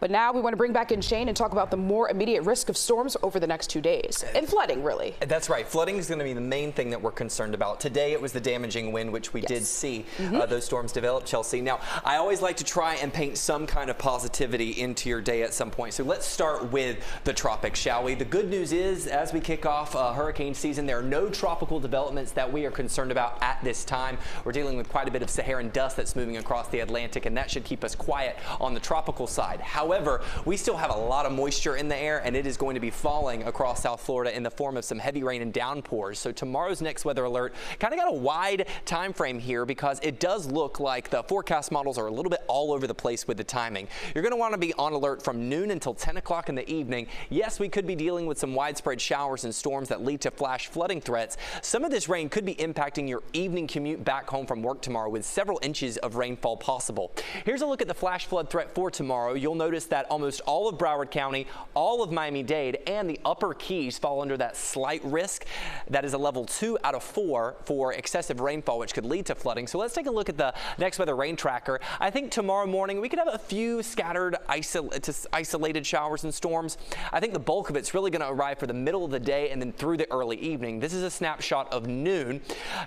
But now we want to bring back in Shane and talk about the more immediate risk of storms over the next 2 days and flooding, really. That's right. Flooding is going to be the main thing that we're concerned about. Today it was the damaging wind, which we did see those storms develop, Chelsea. Now, I always like to try and paint some kind of positivity into your day at some point. So let's start with the tropics, shall we? The good news is, as we kick off hurricane season, there are no tropical developments that we are concerned about at this time. We're dealing with quite a bit of Saharan dust that's moving across the Atlantic, and that should keep us quiet on the tropical side. However, we still have a lot of moisture in the air, and it is going to be falling across South Florida in the form of some heavy rain and downpours. So tomorrow's next weather alert kind of got a wide time frame here because it does look like the forecast models are a little bit all over the place with the timing. You're going to want to be on alert from noon until 10 o'clock in the evening. Yes, we could be dealing with some widespread showers and storms that lead to flash flooding threats. Some of this rain could be impacting your evening commute back home from work tomorrow, with several inches of rainfall possible. Here's a look at the flash flood threat for tomorrow. You'll notice that almost all of Broward County, all of Miami-Dade, and the upper Keys fall under that slight risk. That is a level 2 out of 4 for excessive rainfall, which could lead to flooding. So let's take a look at the next weather rain tracker. I think tomorrow morning we could have a few scattered isolated showers and storms. I think the bulk of it's really going to arrive for the middle of the day and then through the early evening. This is a snapshot of noon.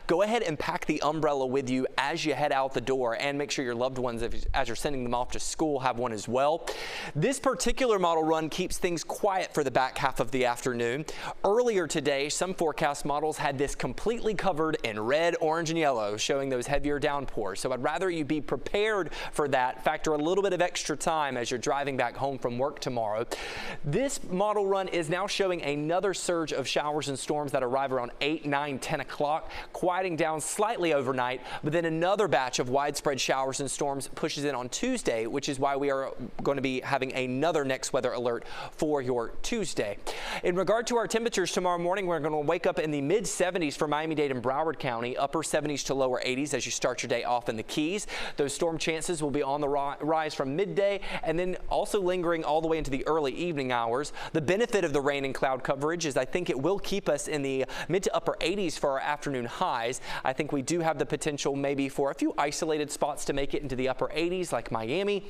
Go ahead and pack the umbrella with you as you head out the door, and make sure your loved ones, as you're sending them off to school, have one as well. This particular model run keeps things quiet for the back half of the afternoon. Earlier today, some forecast models had this completely covered in red, orange, and yellow, showing those heavier downpours. So I'd rather you be prepared for that. Factor a little bit of extra time as you're driving back home from work tomorrow. This model run is now showing another surge of showers and storms that arrive around 8, 9, 10 o'clock, quieting down slightly overnight, but then another batch of widespread showers and storms pushes in on Tuesday, which is why we are going to be having another next weather alert for your Tuesday. In regard to our temperatures tomorrow morning, we're going to wake up in the mid 70s for Miami-Dade and Broward County, upper 70s to lower 80s as you start your day off in the Keys. Those storm chances will be on the rise from midday and then also lingering all the way into the early evening hours. The benefit of the rain and cloud coverage is I think it will keep us in the mid to upper 80s for our afternoon highs. I think we do have the potential maybe for a few isolated spots to make it into the upper 80s like Miami.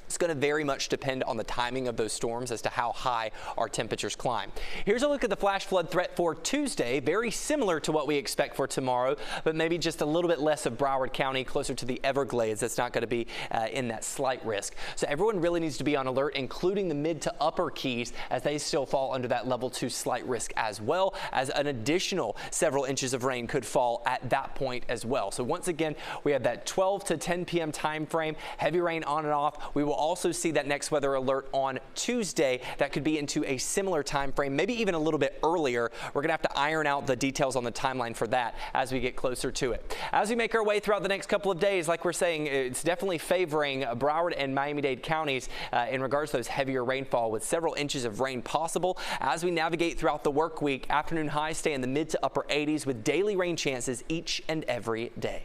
It's going to very much depend on the timing of those storms as to how high our temperatures climb. Here's a look at the flash flood threat for Tuesday, very similar to what we expect for tomorrow, but maybe just a little bit less of Broward County, closer to the Everglades. That's not going to be in that slight risk. So everyone really needs to be on alert, including the mid to upper Keys, as they still fall under that level 2 slight risk, as well as an additional several inches of rain could fall at that point as well. So once again, we have that 12 to 10 p.m. time frame, heavy rain on and off. We will also see that next weather alert on Tuesday that could be into a similar time frame, maybe even a little bit earlier. We're going to have to iron out the details on the timeline for that as we get closer to it. As we make our way throughout the next couple of days, like we're saying, it's definitely favoring Broward and Miami-Dade counties in regards to those heavier rainfall, with several inches of rain possible. As we navigate throughout the work week, afternoon highs stay in the mid to upper 80s with daily rain chances each and every day.